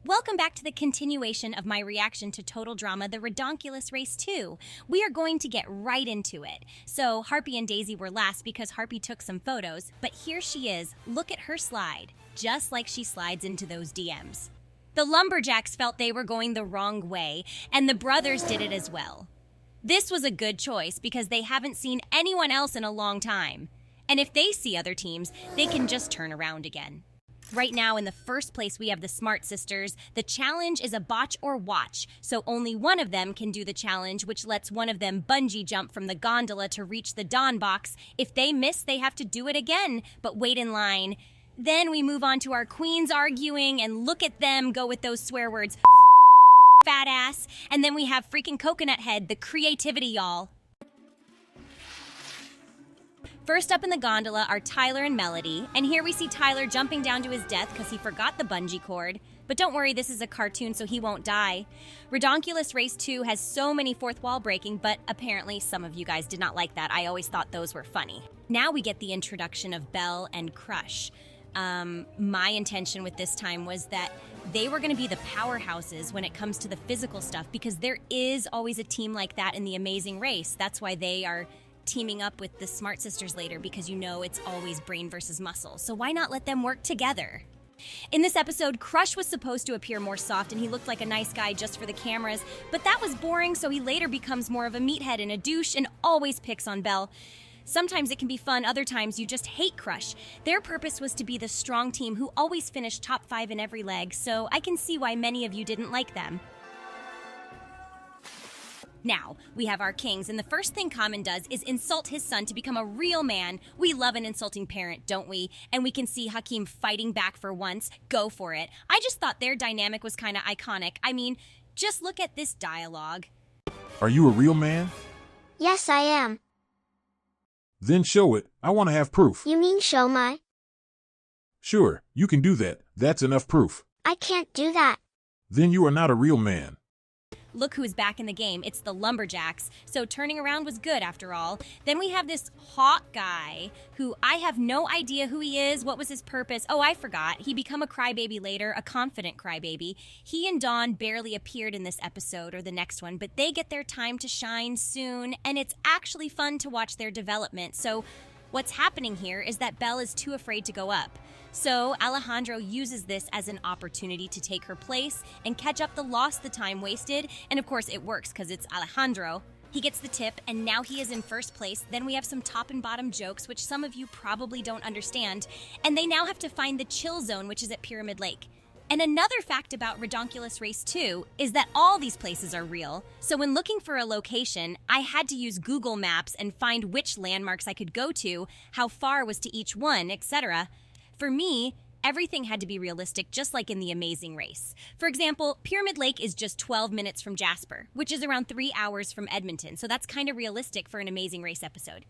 Welcome back to the continuation of my reaction to Total Drama The Ridonculous Race 2. We are going to get right into it. So Harpy and Daisy were last because Harpy took some photos, but here she is. Look at her slide, just like she slides into those DMs. The Lumberjacks felt they were going the wrong way, and the brothers did it as well. This was a good choice because they haven't seen anyone else in a long time. And if they see other teams, they can just turn around again. Right now, in the first place, we have the Smart Sisters. The challenge is a botch or watch, so only one of them can do the challenge, which lets one of them bungee jump from the gondola to reach the Dawn box. If they miss, they have to do it again, but wait in line. Then we move on to our queens arguing, and look at them go with those swear words, fat ass. And then we have freaking Coconut Head, the creativity, y'all. First up in the gondola are Tyler and Melody, and here we see Tyler jumping down to his death because he forgot the bungee cord. But don't worry, this is a cartoon, so he won't die. Ridonculous Race 2 has so many fourth wall breaking, but apparently some of you guys did not like that. I always thought those were funny. Now we get the introduction of Belle and Crush. My intention with this time was that they were going to be the powerhouses when it comes to the physical stuff, because there is always a team like that in The Amazing Race. That's why they are teaming up with the Smart Sisters later, because you know it's always brain versus muscle. So why not let them work together? In this episode, Crush was supposed to appear more soft and he looked like a nice guy just for the cameras, but that was boring, so he later becomes more of a meathead and a douche and always picks on Belle. Sometimes it can be fun, other times you just hate Crush. Their purpose was to be the strong team who always finished top 5 in every leg, so I can see why many of you didn't like them. Now, we have our kings, and the first thing Common does is insult his son to become a real man. We love an insulting parent, don't we? And we can see Hakeem fighting back for once. Go for it. I just thought their dynamic was kind of iconic. I mean, just look at this dialogue. Are you a real man? Yes, I am. Then show it. I want to have proof. You mean show my? Sure, you can do that. That's enough proof. I can't do that. Then you are not a real man. Look who's back in the game. It's the Lumberjacks. So turning around was good after all. Then we have this hawk guy who I have no idea who he is. What was his purpose? Oh, I forgot. He become a crybaby later, a confident crybaby. He and Dawn barely appeared in this episode or the next one, but they get their time to shine soon, and it's actually fun to watch their development. So what's happening here is that Belle is too afraid to go up. So Alejandro uses this as an opportunity to take her place and catch up the time wasted. And of course it works because it's Alejandro. He gets the tip and now he is in first place. Then we have some top and bottom jokes, which some of you probably don't understand. And they now have to find the chill zone, which is at Pyramid Lake. And another fact about Ridonculous Race 2 is that all these places are real. So when looking for a location, I had to use Google Maps and find which landmarks I could go to, how far was to each one, etc. For me, everything had to be realistic, just like in The Amazing Race. For example, Pyramid Lake is just 12 minutes from Jasper, which is around 3 hours from Edmonton, so that's kind of realistic for an Amazing Race episode.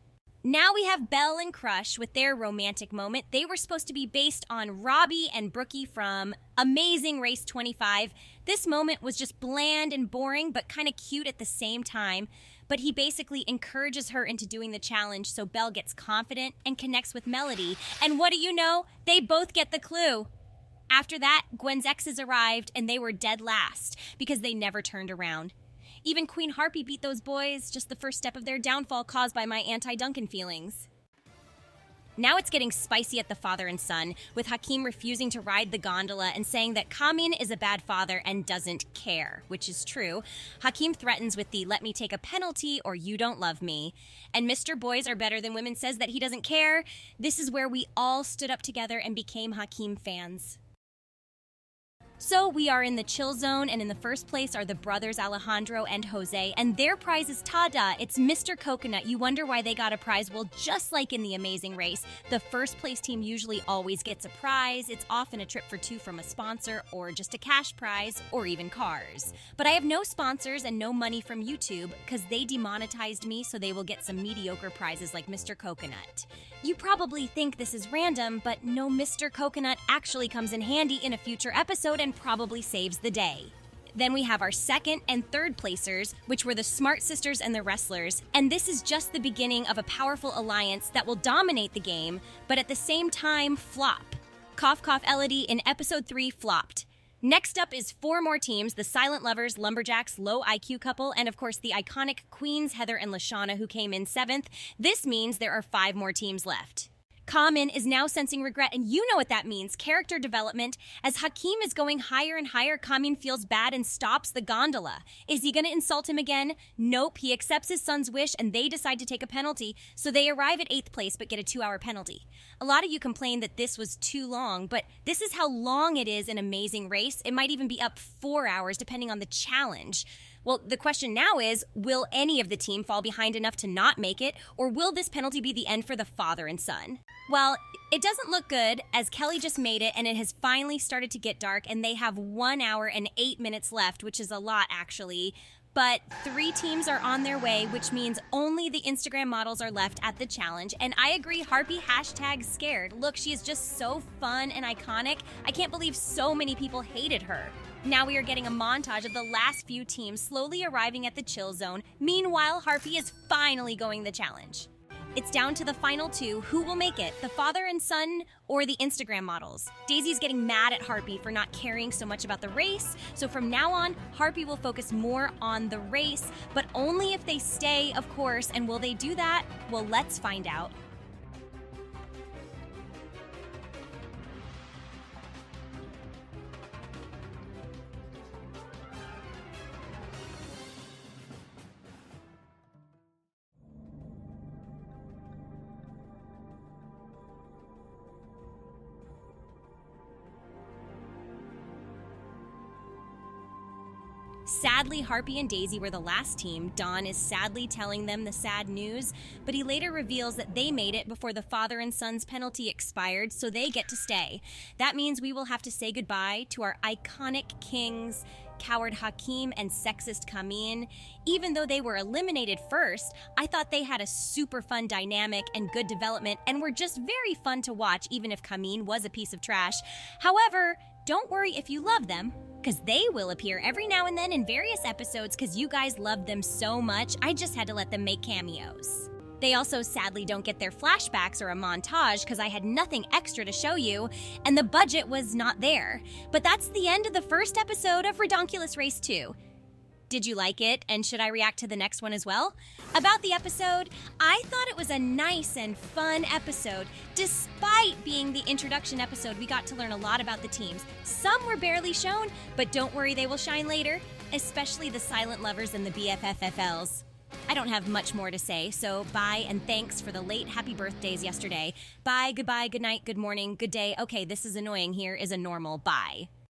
Now we have Belle and Crush with their romantic moment. They were supposed to be based on Robbie and Brookie from Amazing Race 25. This moment was just bland and boring, but kind of cute at the same time. But he basically encourages her into doing the challenge, so Belle gets confident and connects with Melody. And what do you know? They both get the clue. After that, Gwen's exes arrived, and they were dead last because they never turned around. Even Queen Harpy beat those boys, just the first step of their downfall caused by my anti-Duncan feelings. Now it's getting spicy at the father and son, with Hakeem refusing to ride the gondola and saying that Kamin is a bad father and doesn't care, which is true. Hakeem threatens with the "let me take a penalty or you don't love me." And Mr. Boys Are Better Than Women says that he doesn't care. This is where we all stood up together and became Hakeem fans. So we are in the chill zone, and in the first place are the brothers Alejandro and Jose, and their prize is Tada. It's Mr. Coconut. You wonder why they got a prize? Well, just like in The Amazing Race, the first place team usually always gets a prize. It's often a trip for two from a sponsor, or just a cash prize, or even cars. But I have no sponsors and no money from YouTube, because they demonetized me, so they will get some mediocre prizes like Mr. Coconut. You probably think this is random, but no, Mr. Coconut actually comes in handy in a future episode and probably saves the day. Then we have our second and third placers, which were the Smart Sisters and the Wrestlers, and this is just the beginning of a powerful alliance that will dominate the game, but at the same time flop. Cough Cough Elodie in episode 3 flopped. Next up is 4 more teams, the Silent Lovers, Lumberjacks, Low IQ couple, and of course the iconic Queens, Heather and Lashana, who came in 7th. This means there are 5 more teams left. Kamin is now sensing regret, and you know what that means, character development. As Hakeem is going higher and higher, Kamin feels bad and stops the gondola. Is he going to insult him again? Nope, he accepts his son's wish, and they decide to take a penalty, so they arrive at 8th place but get a 2-hour penalty. A lot of you complained that this was too long, but this is how long it is in Amazing Race. It might even be up 4 hours, depending on the challenge. Well, the question now is, will any of the team fall behind enough to not make it, or will this penalty be the end for the father and son? Well, it doesn't look good, as Kelly just made it, and it has finally started to get dark, and they have 1 hour and 8 minutes left, which is a lot, actually. But 3 teams are on their way, which means only the Instagram models are left at the challenge. And I agree, Harpy #scared. Look, she is just so fun and iconic. I can't believe so many people hated her. Now we are getting a montage of the last few teams slowly arriving at the chill zone. Meanwhile, Harpy is finally going the challenge. It's down to the final 2. Who will make it? The father and son or the Instagram models? Daisy's getting mad at Harpy for not caring so much about the race. So from now on, Harpy will focus more on the race, but only if they stay, of course. And will they do that? Well, let's find out. Sadly, Harpy and Daisy were the last team. Don is sadly telling them the sad news, but he later reveals that they made it before the father and son's penalty expired, so they get to stay. That means we will have to say goodbye to our iconic kings, coward Hakeem and sexist Kamin. Even though they were eliminated first, I thought they had a super fun dynamic and good development and were just very fun to watch, even if Kamin was a piece of trash. However, don't worry if you love them, because they will appear every now and then in various episodes because you guys loved them so much, I just had to let them make cameos. They also sadly don't get their flashbacks or a montage because I had nothing extra to show you, and the budget was not there. But that's the end of the first episode of Ridonculous Race 2. Did you like it, and should I react to the next one as well? About the episode, I thought it was a nice and fun episode. Despite being the introduction episode, we got to learn a lot about the teams. Some were barely shown, but don't worry, they will shine later, especially the Silent Lovers and the BFFFLs. I don't have much more to say, so bye and thanks for the late happy birthdays yesterday. Bye, goodbye, good night, good morning, good day. Okay, this is annoying. Here is a normal bye.